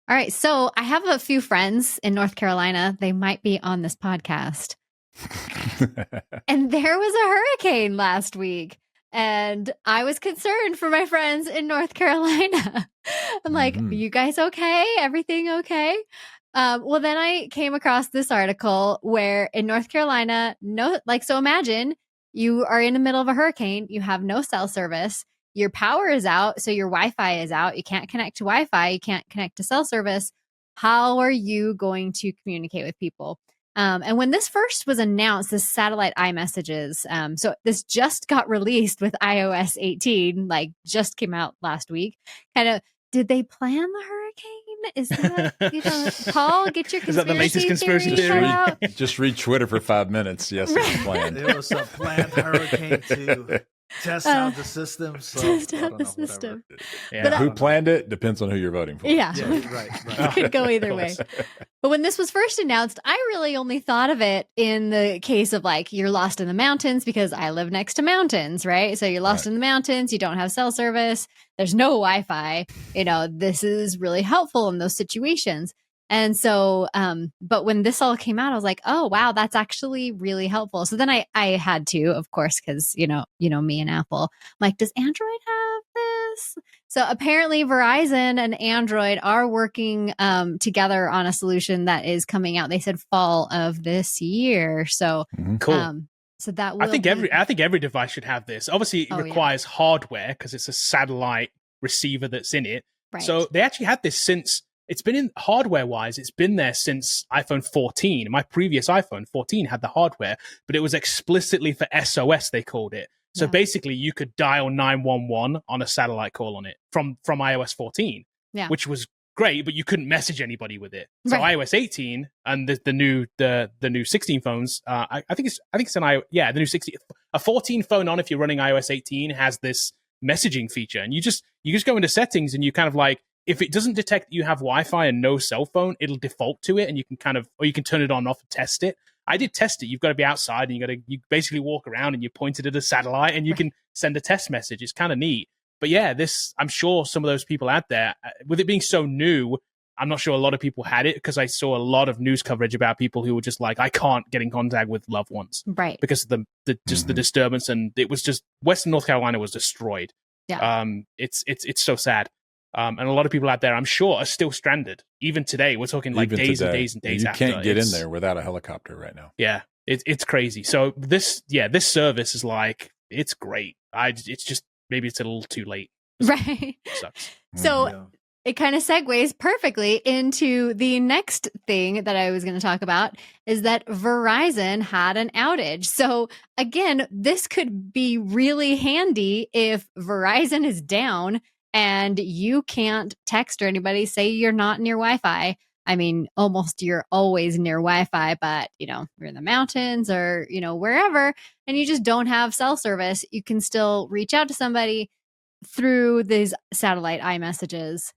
All right. So I have a few friends in North Carolina. They might be on this podcast. And there was a hurricane last week. And I was concerned for my friends in North Carolina. I'm like, Mhm. you guys okay? Everything okay? Well, then I came across this article where in North Carolina, so imagine you are in the middle of a hurricane, you have no cell service, your power is out, so your Wi-Fi is out, you can't connect to Wi-Fi, you can't connect to cell service. How are you going to communicate with people? And when this first was announced, this satellite iMessages, so this just got released with iOS 18, like just came out last week. Kind of, did they plan the hurricane? Is that, Paul, get your conspiracy Is that the latest conspiracy theory theory? out? Just read Twitter for 5 minutes. Yes, it was planned. It was a planned hurricane to test out the system. So Test I out don't the know, whatever. system. Yeah. But, Who planned it depends on who you're voting for. Yeah. Yeah, right. It could go either way. But when this was first announced, I really only thought of it in the case of like you're lost in the mountains because I live next to mountains, right? So you're lost Right. in the mountains, you don't have cell service, there's no Wi-Fi. This is really helpful in those situations. And so, but when this all came out, I was like, oh, wow, that's actually really helpful. So then I had to, of course, because, me and Apple, I'm like, does Android have this? So apparently Verizon and Android are working together on a solution that is coming out. They said fall of this year. So, Mhm. Cool. so that will I think every device should have this. Obviously, it Oh, yeah. requires hardware because it's a satellite receiver that's in it. Right. So they actually had this since it's been in hardware-wise. It's been there since iPhone 14. My previous iPhone 14 had the hardware, but it was explicitly for SOS. They called it. So Yeah. basically, you could dial 911 on a satellite call on it from iOS 14, Yeah. which was great, but you couldn't message anybody with it. So Right. iOS 18 and the new 16 phones, I think it's the new 16, a 14 phone on if you're running iOS 18 has this messaging feature, and you just go into settings and you kind of like, if it doesn't detect that you have Wi-Fi and no cell phone, it'll default to it, and you can turn it on and off and test it. I did test it. You've got to be outside, and you basically walk around and you point it at a satellite, and you can send a test message. It's kind of neat. But yeah, I'm sure some of those people out there, with it being so new, I'm not sure a lot of people had it, because I saw a lot of news coverage about people who were just like, I can't get in contact with loved ones Right. because of the disturbance, and it was just Western North Carolina was destroyed. Yeah. It's so sad. And a lot of people out there, I'm sure, are still stranded. Even today, we're talking like Even days today. and days and days You after. can't get in there without a helicopter right now. Yeah, it's crazy. So this service is like, it's great. It's just, maybe it's a little too late. Right. Sucks. So Yeah. it kind of segues perfectly into the next thing that I was going to talk about, is that Verizon had an outage. So again, this could be really handy if Verizon is down and you can't text or anybody, say you're not near Wi-Fi. I mean, almost you're always near Wi-Fi, but you're in the mountains or, wherever, and you just don't have cell service. You can still reach out to somebody through these satellite iMessages,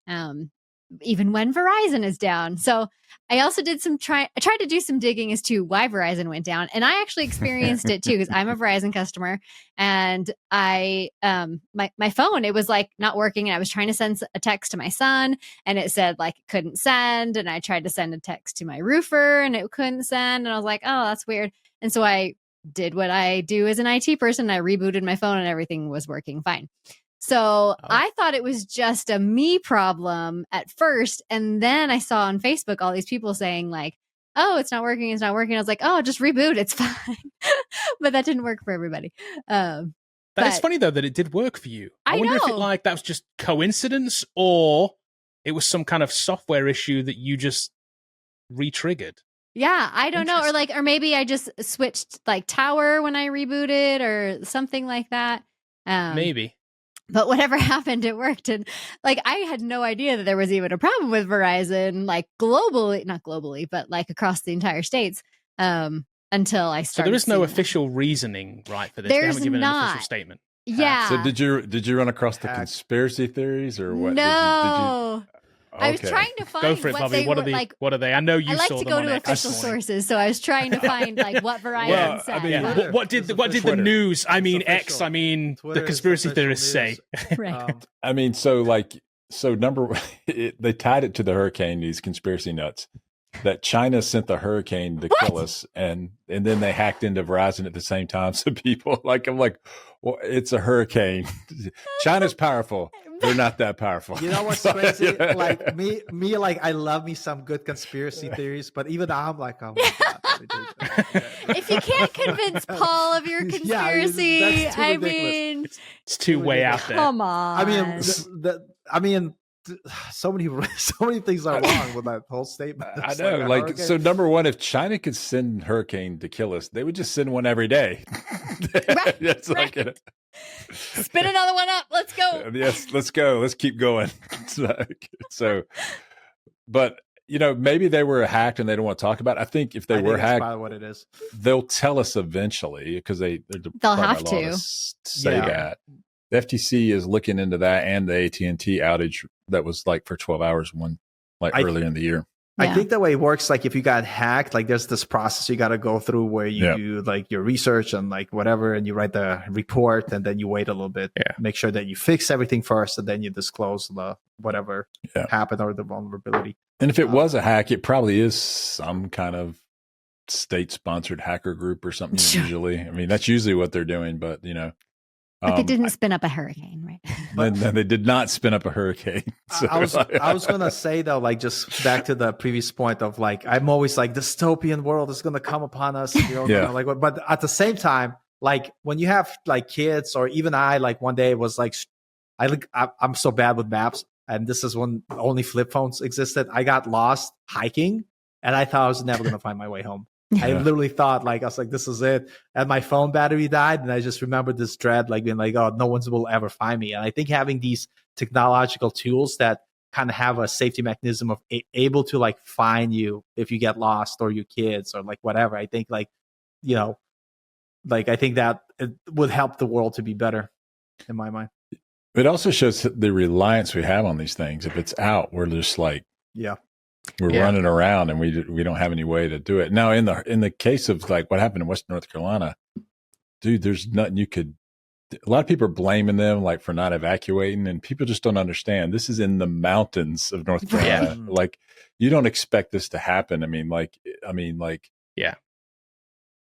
even when Verizon is down. So I also did I tried to do some digging as to why Verizon went down, and I actually experienced it too, because I'm a Verizon customer, and I my phone, it was like not working, and I was trying to send a text to my son, and it said like it couldn't send, and I tried to send a text to my roofer and it couldn't send, and I was like, oh, that's weird. And so I did what I do as an IT person. I rebooted my phone and everything was working fine. So I thought it was just a me problem at first. And then I saw on Facebook all these people saying like, oh, it's not working. It's not working. I was like, oh, just reboot. It's fine. But that didn't work for everybody. That is funny though, that it did work for you. I wonder if that was just coincidence, or it was some kind of software issue that you just re-triggered. Yeah, I don't know. Or maybe I just switched like tower when I rebooted or something like that. Maybe. But whatever happened, it worked. And like, I had no idea that there was even a problem with Verizon, like globally, not globally, but like across the entire states, until I started. So there is no official reasoning, right, for this? They haven't given an official statement. Yeah. So did you run across the conspiracy theories or what? No. Did you... I was trying to find go for it, what Bobby. they What were are they? like. What are they? I know you I like saw to them go on to X official this morning. sources, so I was trying to find like what Verizon said. I mean, what did the news? I mean, X. I mean, Twitter the conspiracy is theorists say. official Right. I mean, so like So they tied it to the hurricane. These conspiracy nuts that China sent the hurricane to kill us, and then they hacked into Verizon at the same time. So people I'm like, well, it's a hurricane. China's powerful. They're not that powerful. You know what's crazy? Like me, like I love me some good conspiracy theories, but even I'm like, oh my god. If you can't convince Paul of your conspiracy, that's too I ridiculous. mean, It's too way out there. come on. I mean, so many things are wrong with that whole statement. I know. So number one, if China could send hurricane to kill us, they would just send one every day. Right, That's right. Spin another one up. Let's go. Yes, let's go. Let's keep going. So, but maybe they were hacked and they don't want to talk about it. I think if they were hacked, probably what it is. They'll tell us eventually because they'll have to say that. The FTC is looking into that and the AT&T outage that was for 12 hours earlier in the year. I think the way it works, if you got hacked, there's this process you got to go through where you do your research and whatever, and you write the report, and then you wait a little bit, make sure that you fix everything first, and then you disclose the whatever happened or the vulnerability. And if it was a hack, it probably is some kind of state-sponsored hacker group or something. Usually, I mean that's usually what they're doing, but But they didn't spin up a hurricane, right? But they did not spin up a hurricane. So I was gonna say though, just back to the previous point of I'm always dystopian world is gonna come upon us. But at the same time, when you have kids or even I, one day it was I'm so bad with maps, and this is when only flip phones existed. I got lost hiking, and I thought I was never gonna find my way home. I literally thought I was this is it. And my phone battery died. And I just remembered this dread, being oh, no one will ever find me. And I think having these technological tools that kind of have a safety mechanism of able to find you if you get lost or your kids or whatever. I think I think that it would help the world to be better in my mind. It also shows the reliance we have on these things. If it's out, we're just we're running around and we don't have any way to do it. Now, in the case of what happened in Western North Carolina, dude, there's nothing you could. A lot of people are blaming them for not evacuating, and people just don't understand. This is in the mountains of North Carolina. You don't expect this to happen. Yeah.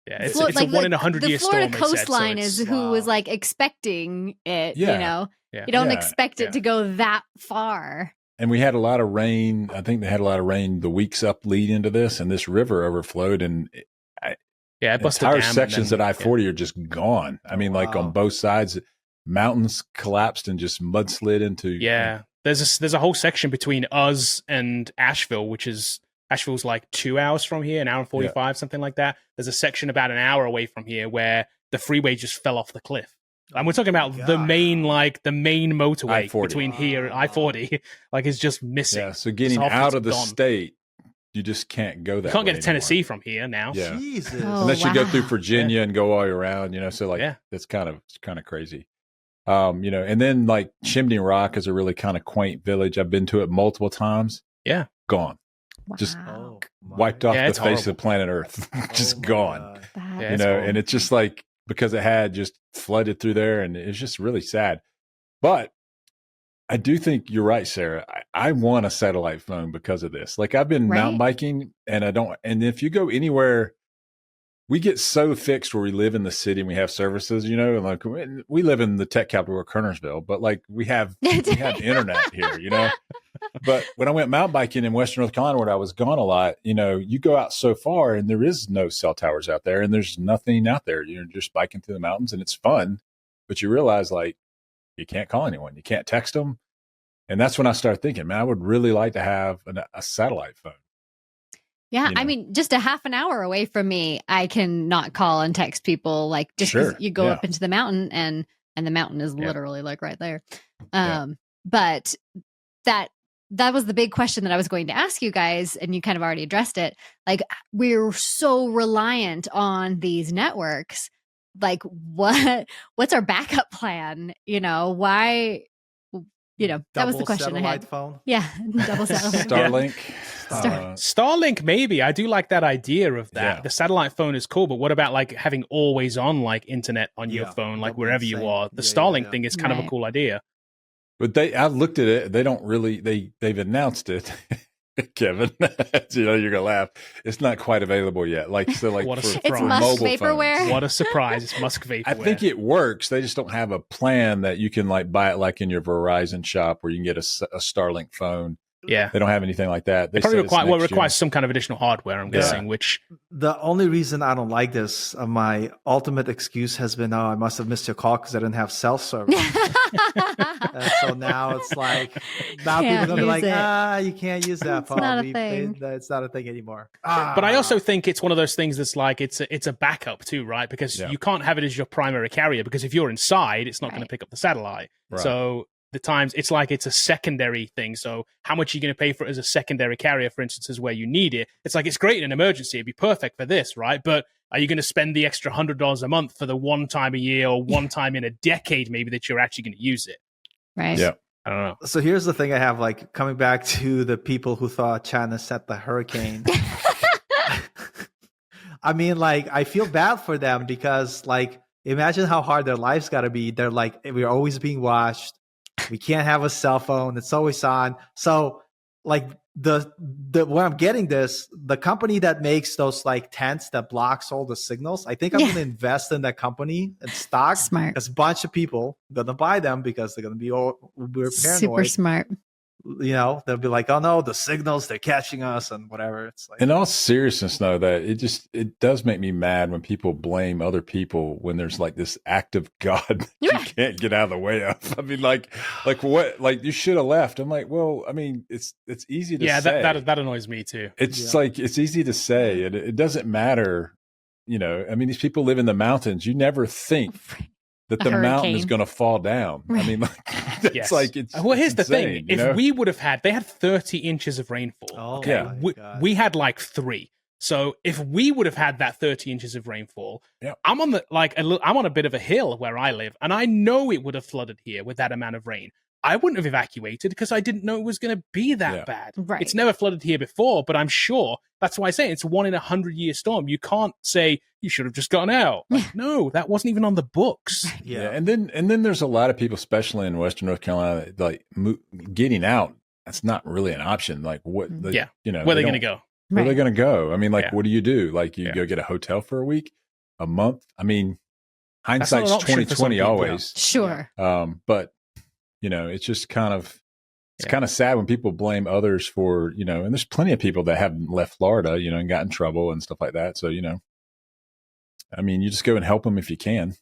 It's a 1 in 100 year storm. The Florida coastline is who was expecting it. Yeah. You don't expect it to go that far. And we had a lot of rain. I think they had a lot of rain the weeks up lead into this, and this river overflowed, and it busted entire dam sections at I-40 are just gone. I mean, on both sides, mountains collapsed and just mudslid into. Yeah, there's a whole section between us and Asheville, Asheville's 2 hours from here, an hour and 45, something like that. There's a section about an hour away from here where the freeway just fell off the cliff. And we're talking about the main motorway I-40. Between here and I-40, is just missing. Yeah, so getting out of the state, you just can't go that way. You can't get to Tennessee anymore. from here now. Yeah. Jesus. Unless you go through Virginia and go all the way around, so it's kind of crazy. And then Chimney Rock is a really kind of quaint village. I've been to it multiple times. Yeah. Gone. Wow. Just wiped off the face of planet Earth. Just gone. And it's just because it had just flooded through there, and it's just really sad. But I do think you're right, Sarah. I want a satellite phone because of this. I've been mountain biking, and and if you go anywhere, we get so fixed where we live in the city and we have services, and we live in the tech capital of Kernersville, but we have internet here, But when I went mountain biking in Western North Carolina, where I was gone a lot, you go out so far and there is no cell towers out there and there's nothing out there. You're just biking through the mountains and it's fun, but you realize you can't call anyone, you can't text them. And that's when I started thinking, man, I would really like to have a satellite phone. Yeah, I mean, just a half an hour away from me, I can not call and text people. Just because you go up into the mountain and the mountain is literally right there. But that was the big question that I was going to ask you guys, and you kind of already addressed it. We're so reliant on these networks. What's our backup plan? Why? That was the question I had. Phone. Yeah, double satellite. Starlink. Starlink, maybe. I do like that idea of that. Yeah. The satellite phone is cool, but what about having always on internet on your phone, wherever you are? The Starlink thing is kind of a cool idea. But I looked at it. They don't really. They've announced it, Kevin. You're gonna laugh. It's not quite available yet. What a surprise! It's Musk Vaporware. What a surprise! It's Musk Vaporware. I think it works. They just don't have a plan that you can buy it in your Verizon shop where you can get a Starlink phone. Yeah, they don't have anything like that. They probably requires some kind of additional hardware. I'm guessing. Which the only reason I don't like this, my ultimate excuse has been, I must have missed your call because I didn't have cell service. So now it's now people are gonna be like, you can't use that phone. It's not a thing. It's not a thing anymore. But I also think it's one of those things that's it's a backup too, right? Because you can't have it as your primary carrier because if you're inside, it's not going to pick up the satellite. Right. So the times it's a secondary thing. So how much are you going to pay for it as a secondary carrier, for instance, is where you need it. It's it's great in an emergency. It'd be perfect for this, right? But are you going to spend the extra $100 a month for the one time a year or one time in a decade maybe that you're actually going to use it? Right. Yeah. I don't know. So here's the thing I have, coming back to the people who thought China set the hurricane. I mean, I feel bad for them because imagine how hard their lives got to be. They're we're always being watched. We can't have a cell phone. It's always on. So the where I'm getting this, the company that makes those tents that blocks all the signals, I think I'm going to invest in that company in stock. Smart. Because a bunch of people are going to buy them because they're going to be paranoid. Super smart. They'll be like, oh no, the signals, they're catching us and whatever. It's in all seriousness, though, that it does make me mad when people blame other people when there's this act of God that you can't get out of the way of. I mean, what, you should have left. I'm well, I mean, it's easy to say. Yeah, that annoys me too. It's it's easy to say, and it doesn't matter. I mean, these people live in the mountains. You never think that the mountain is going to fall down. I mean, it's here's the thing. If we would have they had 30 inches of rainfall. We had 3. So if we would have had that 30 inches of rainfall, I'm on I'm on a bit of a hill where I live, and I know it would have flooded here with that amount of rain. I wouldn't have evacuated because I didn't know it was going to be that bad. Right. It's never flooded here before, but I'm sure that's why I say it's 1 in 100-year storm. You can't say you should have just gotten out. No, that wasn't even on the books. Yeah. And then there's a lot of people, especially in Western North Carolina, getting out. That's not really an option. Where are they going to go? Where are they going to go? I mean, what do? You go get a hotel for a week, a month? I mean, hindsight's 20/20 always. Sure. But it's just kind of sad when people blame others for, and there's plenty of people that haven't left Florida, and got in trouble and stuff like that. So, I mean, you just go and help them if you can.